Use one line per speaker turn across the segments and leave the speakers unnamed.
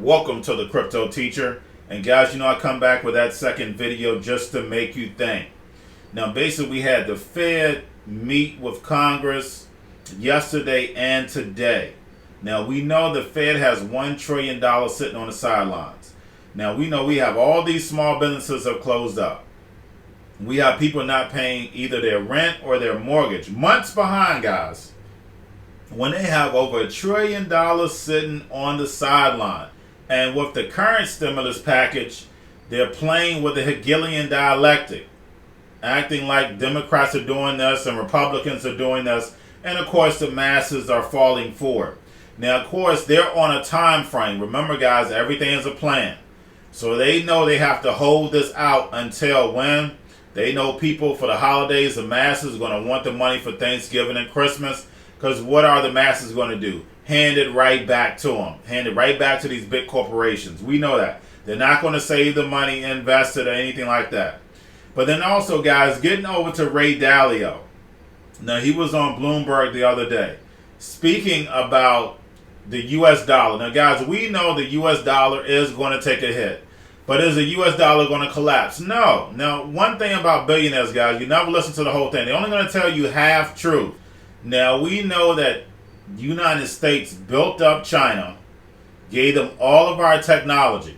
Welcome to the Cryptoteacher. And guys, I come back with that second video just to make you think. Now, basically, we had the Fed meet with Congress yesterday and today. Now, we know the Fed has $1 trillion sitting on the sidelines. Now, we know we have all these small businesses have closed up. We have people not paying either their rent or their mortgage. Months behind, guys. When they have over $1 trillion sitting on the sideline. And with the current stimulus package, they're playing with the Hegelian dialectic. Acting like Democrats are doing this and Republicans are doing this. And of course, the masses are falling for it. Now, of course, they're on a time frame. Remember, guys, everything is a plan. So they know they have to hold this out until when? They know people for the holidays, the masses are going to want the money for Thanksgiving and Christmas. Because what are the masses going to do? Hand it right back to them. Hand it right back to these big corporations. We know that. They're not going to save the money, invest it, or anything like that. But then also, guys, getting over to Ray Dalio. Now, he was on Bloomberg the other day speaking about the U.S. dollar. Now, guys, we know the U.S. dollar is going to take a hit. But is the U.S. dollar going to collapse? No. Now, one thing about billionaires, guys, you never listen to the whole thing. They're only going to tell you half truth. Now, we know that the United States built up China, gave them all of our technology.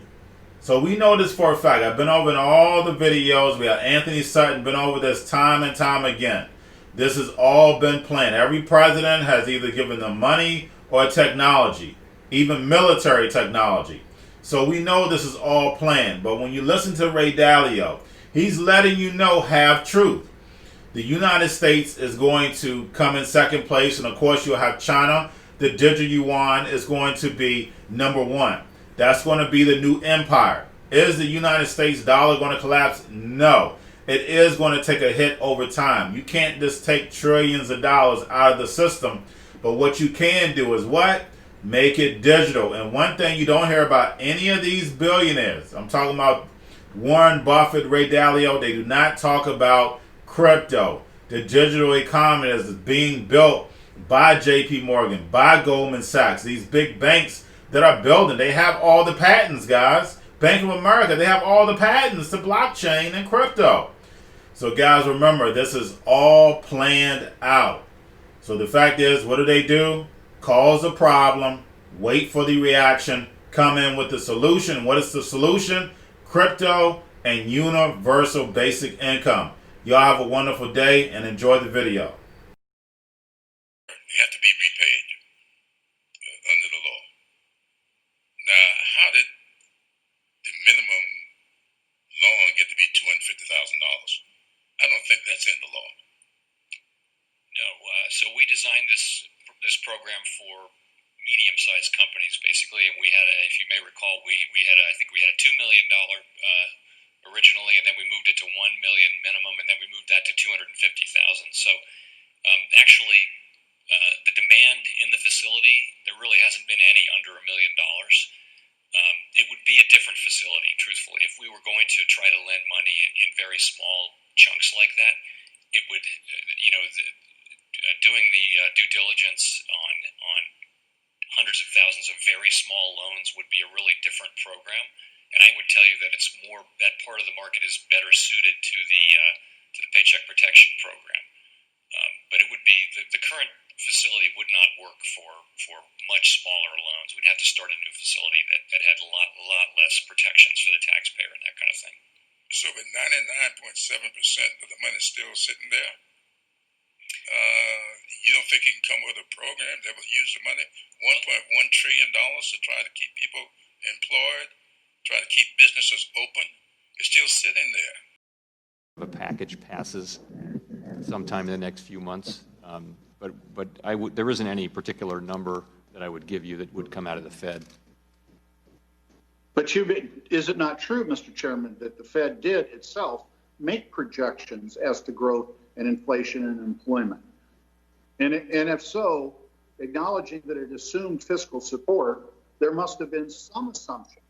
So we know this for a fact. I've been over in all the videos. We have Anthony Sutton been over this time and time again. This has all been planned. Every president has either given them money or technology, even military technology. So we know this is all planned. But when you listen to Ray Dalio, he's letting you know half truth. The United States is going to come in second place, and of course you'll have China. The digital yuan is going to be number one. That's going to be the new empire. Is the United States dollar going to collapse? No. It is going to take a hit over time. You can't just take trillions of dollars out of the system. But what you can do is what? Make it digital. And one thing you don't hear about any of these billionaires, I'm talking about Warren Buffett, Ray Dalio, they do not talk about crypto. The digital economy is being built by JP Morgan, by Goldman Sachs. These big banks that are building, they have all the patents, guys. Bank of America, they have all the patents to blockchain and crypto. So guys, remember, this is all planned out. So the fact is, what do? Cause a problem, wait for the reaction, come in with the solution. What is the solution? Crypto and universal basic income. Y'all have a wonderful day and enjoy the video.
They have to be repaid under the law. Now, how did the minimum loan get to be $250,000? I don't think that's in the law.
No, so we designed this program for medium-sized companies, basically, and we had if you may recall, I think we had a $2 million originally, and then we moved it to $1 million minimum, and then we moved that to $250,000. So actually, the demand in the facility, there really hasn't been any under $1 million. It would be a different facility, truthfully. If we were going to try to lend money in very small chunks like that, it would, doing the due diligence on hundreds of thousands of very small loans would be a really different program. And I would tell you that that part of the market is better suited to the Paycheck Protection Program. But it would be the current facility would not work for much smaller loans. We'd have to start a new facility that had a lot less protections for the taxpayer and that kind of thing.
So with 99.7% of the money still sitting there, you don't think you can come with a program that will use the money, $1.1 trillion to try to keep people employed, try to keep businesses open? It's still sitting there.
A package passes sometime in the next few months, but there isn't any particular number that I would give you that would come out of the Fed.
But is it not true, Mr. Chairman, that the Fed did itself make projections as to growth and inflation and employment? And if so, acknowledging that it assumed fiscal support, there must have been some assumption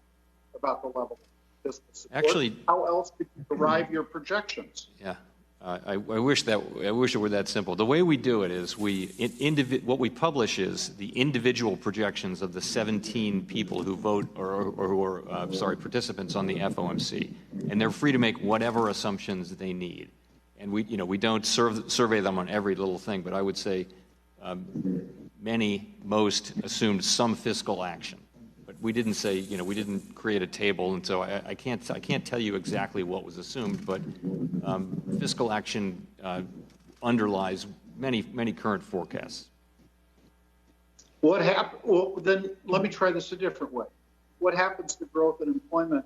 about the level of fiscal support.
Actually,
how else did you derive your projections?
Yeah. I wish it were that simple. The way we do it is what we publish is the individual projections of the 17 people who vote or who are participants on the FOMC, and they're free to make whatever assumptions they need. And we don't survey them on every little thing, but I would say most assumed some fiscal action. But we didn't say, we didn't create a table, and so I can't tell you exactly what was assumed, but fiscal action underlies many current forecasts.
Well, then let me try this a different way. What happens to growth and employment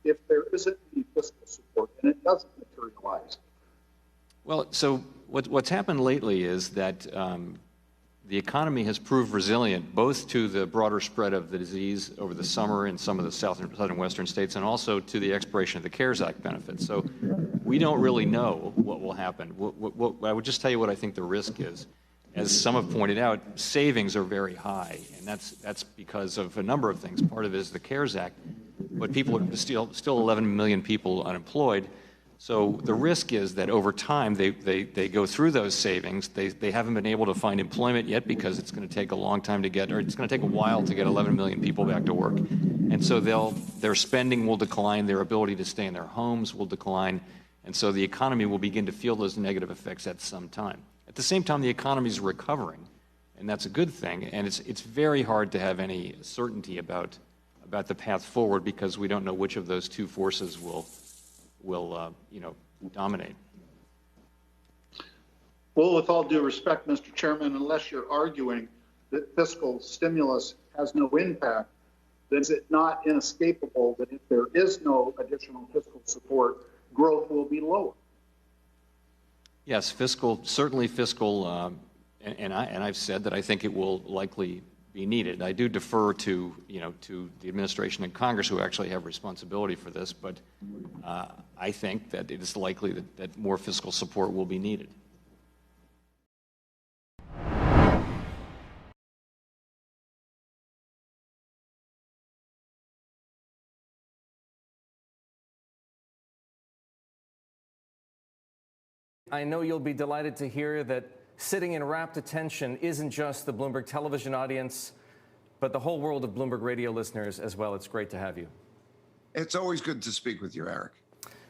if there isn't any fiscal support and it doesn't materialize?
Well, so what's happened lately is that the economy has proved resilient both to the broader spread of the disease over the summer in some of the southern western states and also to the expiration of the CARES Act benefits. So we don't really know what will happen. I would just tell you what I think the risk is. As some have pointed out, savings are very high, and that's because of a number of things. Part of it is the CARES Act, but people are still 11 million people unemployed. So the risk is that over time they go through those savings. They haven't been able to find employment yet because it's going to take a long time to get, or it's going to take a while to get 11 million people back to work. And so their spending will decline, their ability to stay in their homes will decline, and so the economy will begin to feel those negative effects at some time. At the same time, the economy is recovering, and that's a good thing. And it's very hard to have any certainty about the path forward because we don't know which of those two forces will dominate.
Well, with all due respect, Mr. Chairman, unless you're arguing that fiscal stimulus has no impact, then is it not inescapable that if there is no additional fiscal support, growth will be lower?
Yes, certainly fiscal, and I've said that I think it will likely be needed. I do defer to the administration and Congress who actually have responsibility for this, but I think that it is likely that more fiscal support will be needed.
I know you'll be delighted to hear that sitting in rapt attention isn't just the Bloomberg television audience, but the whole world of Bloomberg radio listeners as well. It's great to have you.
It's always good to speak with you, Eric.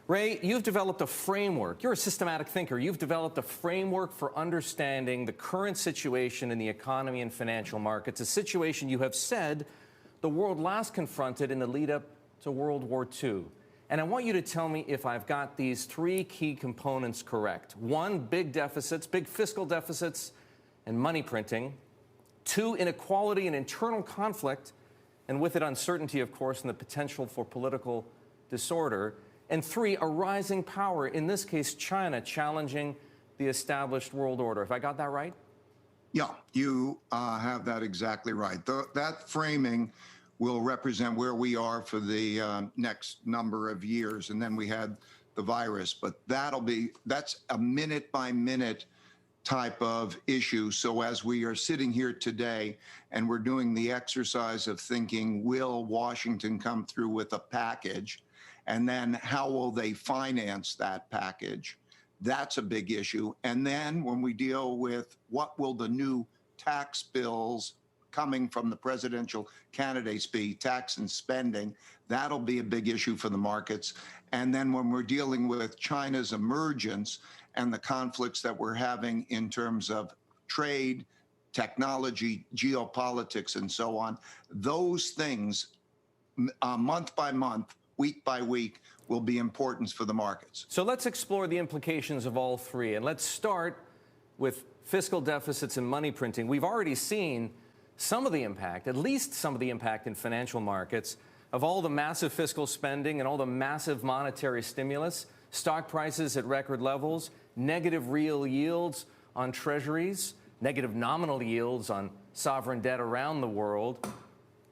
Ray, you've developed a framework. You're a systematic thinker. You've developed a framework for understanding the current situation in the economy and financial markets, a situation you have said the world last confronted in the lead up to World War II. And I want you to tell me if I've got these three key components correct. One, big deficits, big fiscal deficits and money printing. Two, inequality and internal conflict, and with it uncertainty, of course, and the potential for political disorder. And three, a rising power, in this case, China, challenging the established world order. Have I got that right?
Yeah, you have that exactly right. That framing will represent where we are for the next number of years. And then we had the virus, but that's a minute by minute type of issue. So as we are sitting here today and we're doing the exercise of thinking, will Washington come through with a package? And then how will they finance that package? That's a big issue. And then when we deal with what will the new tax bills coming from the presidential candidates be, tax and spending, that'll be a big issue for the markets. And then when we're dealing with China's emergence and the conflicts that we're having in terms of trade, technology, geopolitics, and so on, those things, month by month, week by week, will be important for the markets.
So let's explore the implications of all three. And let's start with fiscal deficits and money printing. We've already seen some of the impact, at least some of the impact in financial markets of all the massive fiscal spending and all the massive monetary stimulus, stock prices at record levels, negative real yields on treasuries, negative nominal yields on sovereign debt around the world.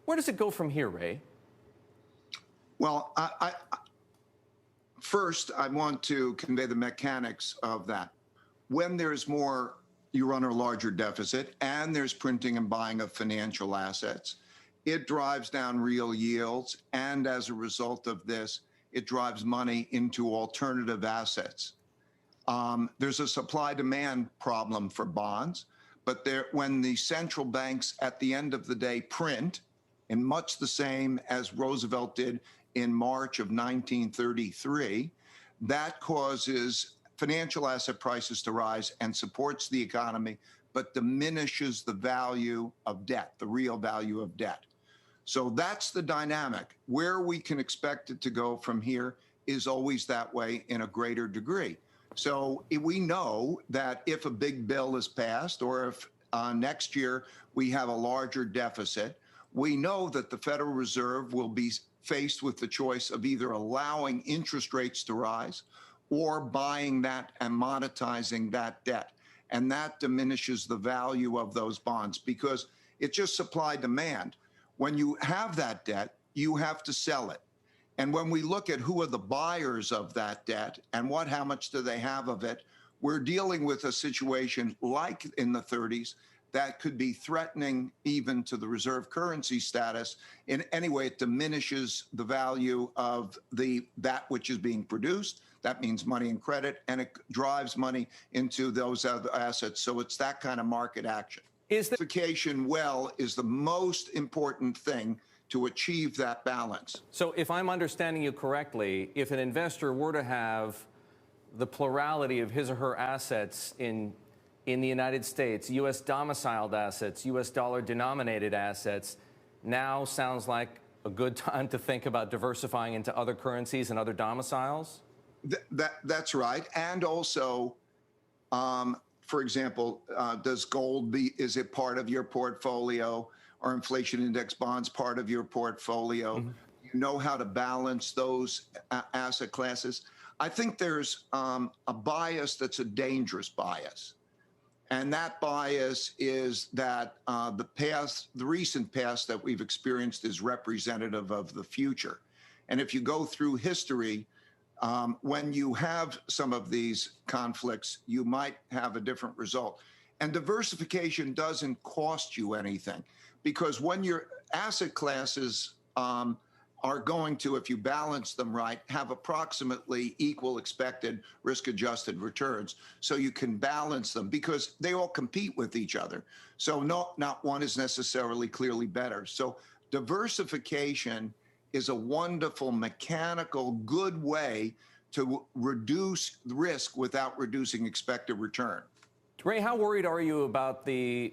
Where does it go from here, Ray?
Well, first, I want to convey the mechanics of that. When there's more, you run a larger deficit, and there's printing and buying of financial assets. It drives down real yields, and as a result of this, it drives money into alternative assets. There's a supply-demand problem for bonds, but when the central banks at the end of the day print, in much the same as Roosevelt did in March of 1933, that causes financial asset prices to rise and supports the economy, but diminishes the value of debt, the real value of debt. So that's the dynamic. Where we can expect it to go from here is always that way in a greater degree. So we know that if a big bill is passed, or if next year we have a larger deficit, we know that the Federal Reserve will be faced with the choice of either allowing interest rates to rise or buying that and monetizing that debt. And that diminishes the value of those bonds because it's just supply demand. When you have that debt, you have to sell it. And when we look at who are the buyers of that debt and how much do they have of it, we're dealing with a situation like in the 30s that could be threatening even to the reserve currency status. In any way, it diminishes the value of that which is being produced. That means money and credit, and it drives money into those other assets. So it's that kind of market action. Diversification is the most important thing to achieve that balance.
So if I'm understanding you correctly, if an investor were to have the plurality of his or her assets in the United States, U.S. domiciled assets, U.S. dollar denominated assets, now sounds like a good time to think about diversifying into other currencies and other domiciles?
That's right. And also, for example, does gold is it part of your portfolio? Are inflation index bonds part of your portfolio? Mm-hmm. You know how to balance those asset classes. I think there's a bias that's a dangerous bias. And that bias is that the recent past that we've experienced is representative of the future. And if you go through history, when you have some of these conflicts, you might have a different result. And diversification doesn't cost you anything, because when your asset classes are going to, if you balance them right, have approximately equal expected risk-adjusted returns. So you can balance them because they all compete with each other. So not one is necessarily clearly better. So diversification is a wonderful, mechanical, good way to reduce risk without reducing expected return.
Ray, how worried are you about the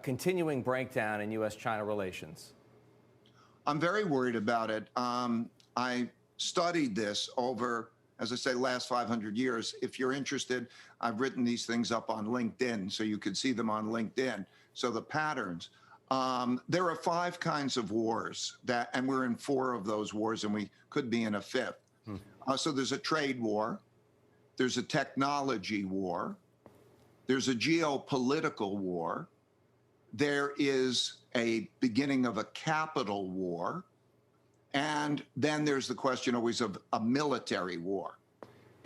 continuing breakdown in U.S.-China relations?
I'm very worried about it. I studied this over, as I say, last 500 years. If you're interested, I've written these things up on LinkedIn, so you can see them on LinkedIn. So the patterns. There are 5 kinds of wars, and we're in 4 of those wars, and we could be in a 5th. So there's a trade war. There's a technology war. There's a geopolitical war. There is a beginning of a capital war. And then there's the question always of a military war.